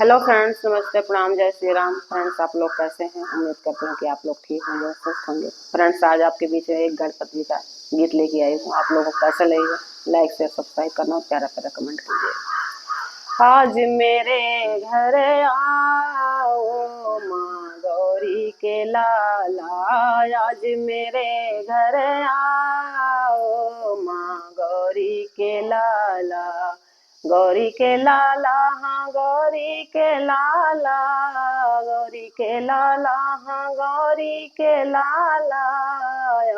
Hello friends, नमस्ते, प्रणाम, जय श्री राम। फ्रेंड्स, आप लोग कैसे हैं? उम्मीद करते हैं कि आप लोग ठीक होंगे, स्वस्थ होंगे। फ्रेंड्स, आज आपके बीच में एक गणपति जी का गीत लेके आई हूँ। आप लोगों को कैसा लगेगा? लाइक शेयर सब्सक्राइब करना और प्यारा प्यारा कमेंट कीजिए। आज मेरे घर आओ माँ गौरी के लाला, आज मेरे घर आओ माँ गौरी के लाला, गौरी के लाला, हाँ गौरी के लाला, गौरी के लाला, हाँ गौरी के लाला,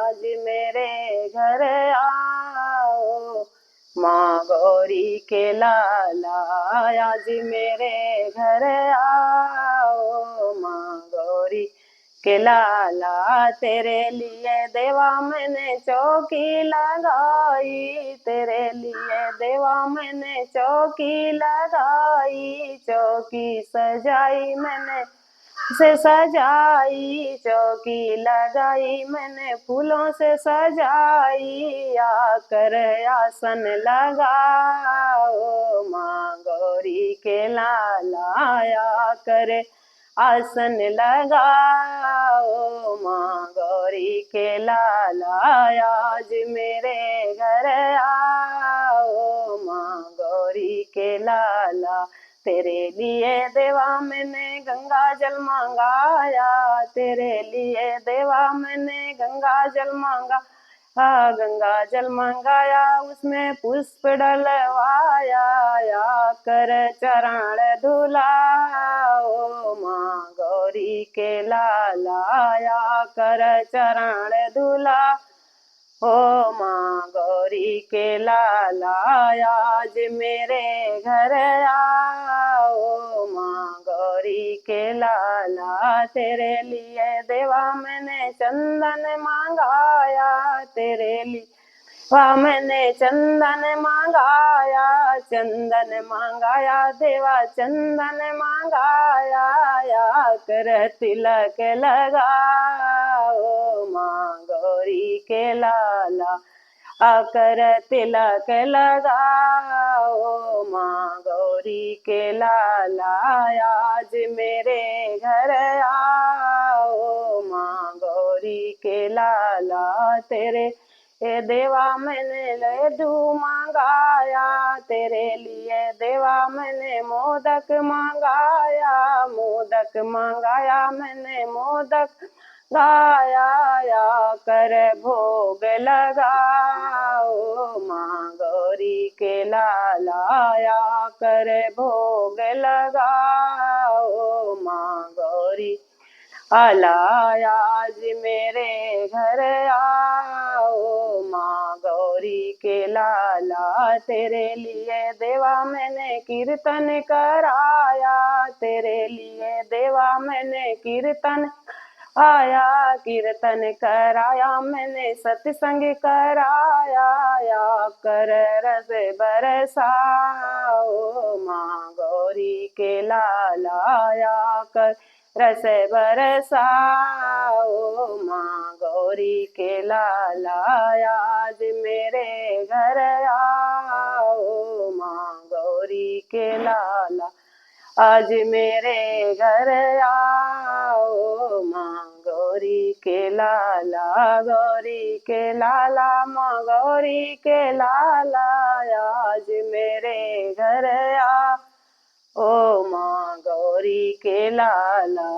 आज मेरे घर आओ माँ गौरी के लाला, आज मेरे घर आओ माँ गौरी के लाला। तेरे लिए देवा मैंने चौकी लगाई, तेरे लिए देवा मैंने चौकी लगाई, चौकी सजाई मैंने से सजाई, चौकी लगाई मैंने फूलों से सजाई, आकर आसन लगाओ माँ गौरी के लाला, आकर आसन लगाओ माँ गौरी के लाला, आज मेरे घर आओ माँ गौरी के लाला। तेरे लिए देवा मैंने गंगा जल मांगाया, तेरे लिए देवा मैंने गंगा जल मांगा, गंगा जल मंगाया, उसमें पुष्प डलवाया, कर चरण धुलाओ माँ गौरी के लाला, कर चरण धुला ओ माँ गौरी के लाला, आज मेरे घर आओ माँ गौरी के लाला। तेरे लिए देवा मैंने चंदन मांगाया, तेरे लिए मैंने चंदन मांगाया, चंदन मांगाया देवा, चंदन मांगाया, कर तिलक लगाओ माँ गौरी के लाला, आकर तिलक लगाओ माँ गौरी के लाला, आज मेरे घर आओ माँ गौरी के लाला। तेरे देवा मैंने लड्डू मांगाया, तेरे लिए देवा मैंने मोदक मांगाया, मोदक मांगाया मैंने मोदक गाया, कर भोग लगाओ माँ गौरी के लाला, कर भोग लगाओ माँ गौरी आला, आज मेरे घर आओ माँ गौरी के लाला। तेरे लिए देवा मैंने कीर्तन कराया, तेरे लिए देवा मैंने कीर्तन आया, कीर्तन कराया मैंने सत्संग कराया, कर रस बरसाओ माँ गौरी के लाला, कर रस बरसाओ माँ गौरी के लाला, आज मेरे घर आओ माँ गौरी के लाला, आज मेरे घर आओ माँ गौरी के लाला, गौरी के लाला, माँ गौरी के लाला, आज मेरे घर आओ माँ गौरी के लाला।